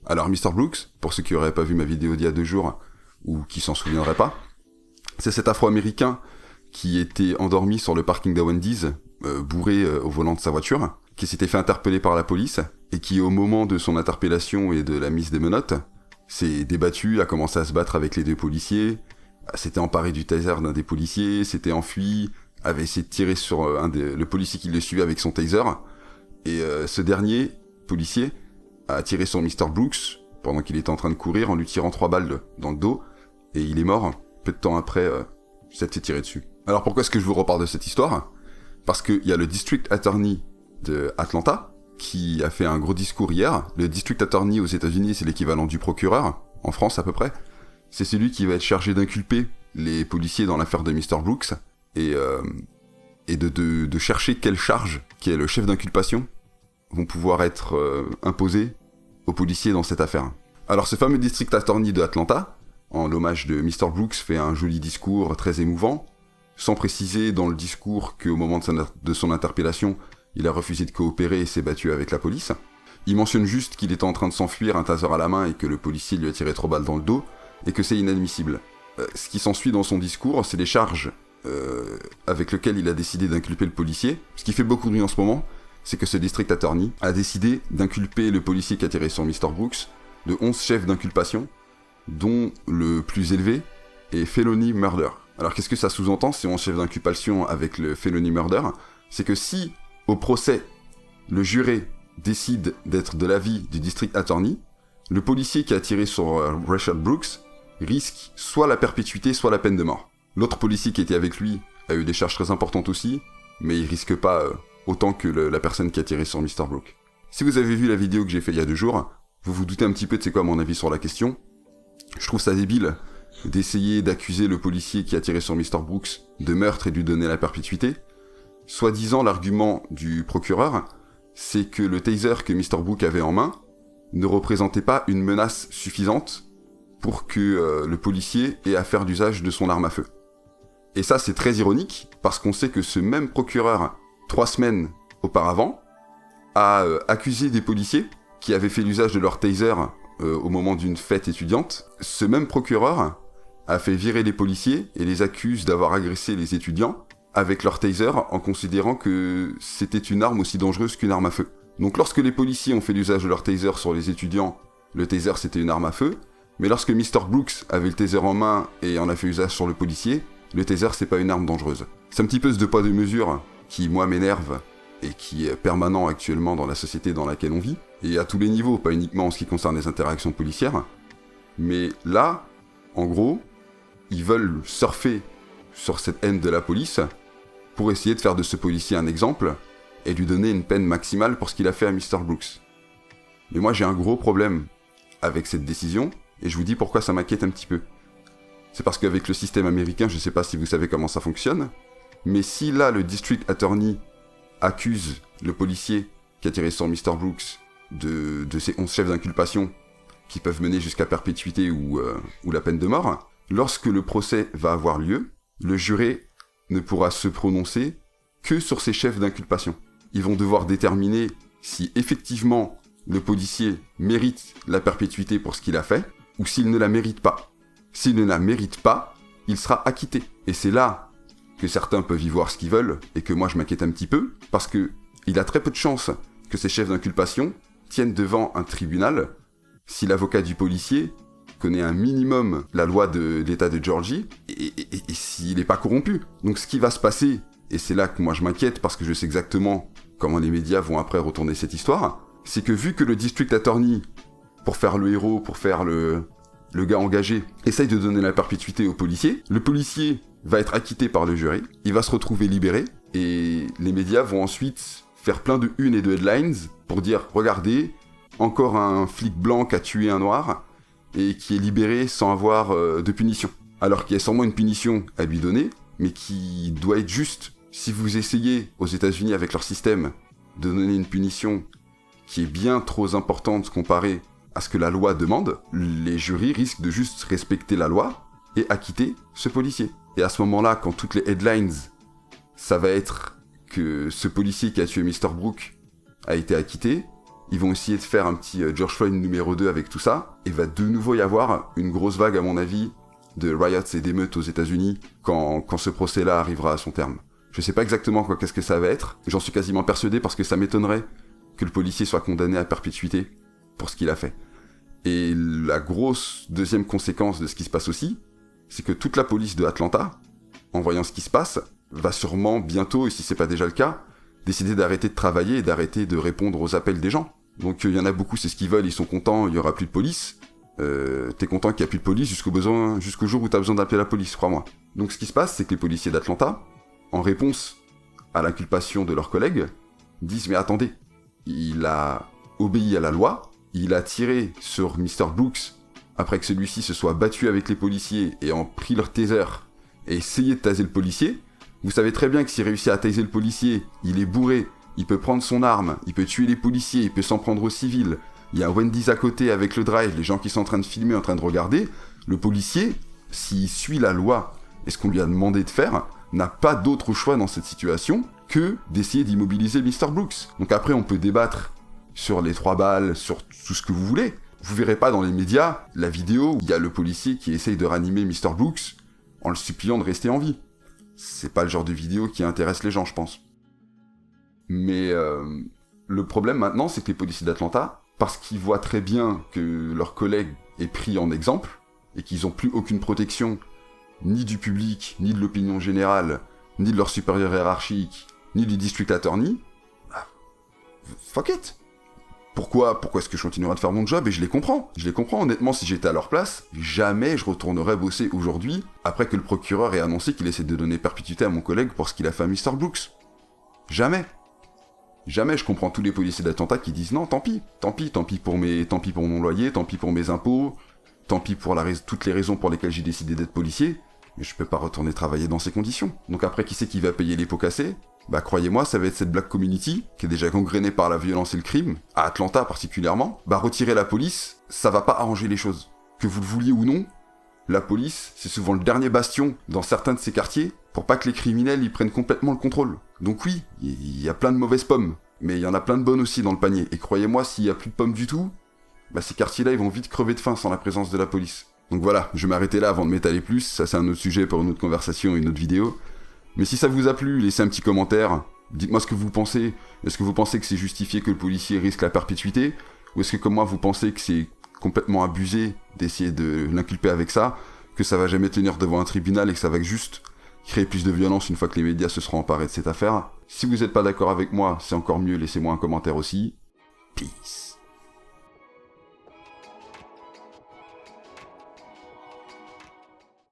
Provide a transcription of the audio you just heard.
Alors Mr. Brooks, pour ceux qui n'auraient pas vu ma vidéo d'il y a 2 jours, ou qui s'en souviendraient pas, c'est cet Afro-Américain qui était endormi sur le parking d'un Wendy's, bourré au volant de sa voiture, qui s'était fait interpeller par la police, et qui au moment de son interpellation et de la mise des menottes, s'est débattu, a commencé à se battre avec les 2 policiers, s'était emparé du taser d'un des policiers, s'était enfui, avait essayé de tirer sur le policier qui le suivait avec son taser, et ce dernier policier a tiré sur Mr. Brooks pendant qu'il était en train de courir en lui tirant 3 balles dans le dos, et il est mort peu de temps après s'être fait tirer dessus. Alors pourquoi est-ce que je vous reparle de cette histoire ? Parce qu'il y a le District Attorney de Atlanta qui a fait un gros discours hier. Le District Attorney aux États-Unis, c'est l'équivalent du procureur, en France à peu près. C'est celui qui va être chargé d'inculper les policiers dans l'affaire de Mr. Brooks et de chercher quelle charge, qui est le chef d'inculpation, vont pouvoir être imposées aux policiers dans cette affaire. Alors ce fameux District Attorney de Atlanta, en l'hommage de Mr. Brooks, fait un joli discours très émouvant, sans préciser dans le discours qu'au moment de son interpellation, il a refusé de coopérer et s'est battu avec la police. Il mentionne juste qu'il était en train de s'enfuir, un taser à la main, et que le policier lui a tiré 3 balles dans le dos, et que c'est inadmissible. Ce qui s'ensuit dans son discours, c'est les charges avec lesquelles il a décidé d'inculper le policier. Ce qui fait beaucoup de bruit en ce moment, c'est que ce District Attorney a décidé d'inculper le policier qui a tiré sur Mr. Brooks de 11 chefs d'inculpation, dont le plus élevé est felony murder. Alors qu'est-ce que ça sous-entend, ces 11 chefs d'inculpation avec le felony murder ? C'est que si, au procès, le juré décide d'être de l'avis du District Attorney, le policier qui a tiré sur Rayshard Brooks risque soit la perpétuité, soit la peine de mort. L'autre policier qui était avec lui a eu des charges très importantes aussi, mais il risque pas autant que la personne qui a tiré sur Mr. Brooks. Si vous avez vu la vidéo que j'ai fait il y a 2 jours, vous vous doutez un petit peu de c'est quoi mon avis sur la question. Je trouve ça débile d'essayer d'accuser le policier qui a tiré sur Mr. Brooks de meurtre et de lui donner la perpétuité. Soi-disant, l'argument du procureur, c'est que le taser que Mr. Brooks avait en main ne représentait pas une menace suffisante pour que le policier ait à faire d'usage de son arme à feu. Et ça, c'est très ironique, parce qu'on sait que ce même procureur, 3 semaines auparavant, a accusé des policiers qui avaient fait l'usage de leur taser au moment d'une fête étudiante. Ce même procureur a fait virer les policiers et les accuse d'avoir agressé les étudiants avec leur taser en considérant que c'était une arme aussi dangereuse qu'une arme à feu. Donc lorsque les policiers ont fait l'usage de leur taser sur les étudiants, le taser c'était une arme à feu, mais lorsque Mr. Brooks avait le taser en main et en a fait usage sur le policier, le taser c'est pas une arme dangereuse. C'est un petit peu ce 2 poids 2 mesures qui moi m'énerve et qui est permanent actuellement dans la société dans laquelle on vit, et à tous les niveaux, pas uniquement en ce qui concerne les interactions policières, mais là, en gros, ils veulent surfer sur cette haine de la police pour essayer de faire de ce policier un exemple et lui donner une peine maximale pour ce qu'il a fait à Mr. Brooks. Mais moi j'ai un gros problème avec cette décision, et je vous dis pourquoi ça m'inquiète un petit peu. C'est parce qu'avec le système américain, je sais pas si vous savez comment ça fonctionne, mais si là le District Attorney accuse le policier qui a tiré sur Mr. Brooks de ces 11 chefs d'inculpation qui peuvent mener jusqu'à perpétuité ou la peine de mort, lorsque le procès va avoir lieu, le juré ne pourra se prononcer que sur ces chefs d'inculpation. Ils vont devoir déterminer si effectivement le policier mérite la perpétuité pour ce qu'il a fait, ou s'il ne la mérite pas. S'il ne la mérite pas, il sera acquitté. Et c'est là que certains peuvent y voir ce qu'ils veulent, et que moi je m'inquiète un petit peu, parce que il a très peu de chances que ces chefs d'inculpation tiennent devant un tribunal si l'avocat du policier connaît un minimum la loi de l'État de Georgie et s'il n'est pas corrompu. Donc ce qui va se passer, et c'est là que moi je m'inquiète parce que je sais exactement comment les médias vont après retourner cette histoire, c'est que vu que le District Attorney, pour faire le héros, pour faire le gars engagé, essaye de donner la perpétuité au policier, le policier va être acquitté par le jury, il va se retrouver libéré, et les médias vont ensuite faire plein de unes et de headlines pour dire « Regardez, encore un flic blanc qui a tué un noir et qui est libéré sans avoir de punition. » Alors qu'il y a sûrement une punition à lui donner, mais qui doit être juste. Si vous essayez, aux États-Unis avec leur système, de donner une punition qui est bien trop importante comparée à ce que la loi demande, les jurys risquent de juste respecter la loi et acquitter ce policier. Et à ce moment-là, quand toutes les headlines, ça va être que ce policier qui a tué Mr. Brooks a été acquitté, Ils vont essayer de faire un petit George Floyd numéro 2 avec tout ça, et va de nouveau y avoir une grosse vague, à mon avis, de riots et d'émeutes aux États-Unis quand ce procès-là arrivera à son terme. Je sais pas exactement qu'est-ce que ça va être, j'en suis quasiment persuadé parce que ça m'étonnerait que le policier soit condamné à perpétuité pour ce qu'il a fait. Et la grosse deuxième conséquence de ce qui se passe aussi, c'est que toute la police de Atlanta, en voyant ce qui se passe, va sûrement bientôt, et si c'est pas déjà le cas, décider d'arrêter de travailler et d'arrêter de répondre aux appels des gens. Donc il y en a beaucoup, c'est ce qu'ils veulent, ils sont contents, il y aura plus de police. T'es content qu'il y a plus de police jusqu'au jour où t'as besoin d'appeler la police, crois-moi. Donc ce qui se passe, c'est que les policiers d'Atlanta, en réponse à l'inculpation de leurs collègues, disent « Mais attendez, il a obéi à la loi, il a tiré sur Mr. Brooks après que celui-ci se soit battu avec les policiers et en pris leur taser et essayé de taser le policier. Vous savez très bien que s'il réussit à taser le policier, il est bourré, il peut prendre son arme, il peut tuer les policiers, il peut s'en prendre aux civils. Il y a Wendy's à côté avec le drive, les gens qui sont en train de filmer, en train de regarder. Le policier, s'il suit la loi et ce qu'on lui a demandé de faire, n'a pas d'autre choix dans cette situation que d'essayer d'immobiliser Mr. Brooks. Donc après, on peut débattre sur les 3 balles, sur tout ce que vous voulez. Vous verrez pas dans les médias la vidéo où il y a le policier qui essaye de ranimer Mr. Brooks en le suppliant de rester en vie. C'est pas le genre de vidéo qui intéresse les gens, je pense. Mais le problème maintenant, c'est que les policiers d'Atlanta, parce qu'ils voient très bien que leur collègue est pris en exemple, et qu'ils n'ont plus aucune protection, ni du public, ni de l'opinion générale, ni de leur supérieur hiérarchique, ni du district attorney, bah, fuck it. Pourquoi est-ce que je continuerai de faire mon job? Et je les comprends. Honnêtement, si j'étais à leur place, jamais je retournerais bosser aujourd'hui, après que le procureur ait annoncé qu'il essaie de donner perpétuité à mon collègue pour ce qu'il a fait à Mr. Brooks. Jamais. Jamais je comprends tous les policiers d'Atlanta qui disent non, tant pis pour mon loyer, tant pis pour mes impôts, tant pis pour toutes les raisons pour lesquelles j'ai décidé d'être policier, mais je peux pas retourner travailler dans ces conditions. Donc après, qui c'est qui va payer les pots cassés? Bah croyez-moi, ça va être cette black community, qui est déjà gangrénée par la violence et le crime, à Atlanta particulièrement. Bah retirer la police, ça va pas arranger les choses. Que vous le vouliez ou non, la police, c'est souvent le dernier bastion dans certains de ces quartiers, pour pas que les criminels y prennent complètement le contrôle. Donc oui, il y a plein de mauvaises pommes, mais il y en a plein de bonnes aussi dans le panier. Et croyez-moi, s'il y a plus de pommes du tout, bah ces quartiers-là, ils vont vite crever de faim sans la présence de la police. Donc voilà, je vais m'arrêter là avant de m'étaler plus, ça c'est un autre sujet pour une autre conversation et une autre vidéo. Mais si ça vous a plu, laissez un petit commentaire, dites-moi ce que vous pensez. Est-ce que vous pensez que c'est justifié que le policier risque la perpétuité? Ou est-ce que comme moi vous pensez que c'est complètement abusé d'essayer de l'inculper avec ça, que ça va jamais tenir devant un tribunal et que ça va juste créer plus de violence une fois que les médias se seront emparés de cette affaire? Si vous n'êtes pas d'accord avec moi, c'est encore mieux, laissez-moi un commentaire aussi. Peace.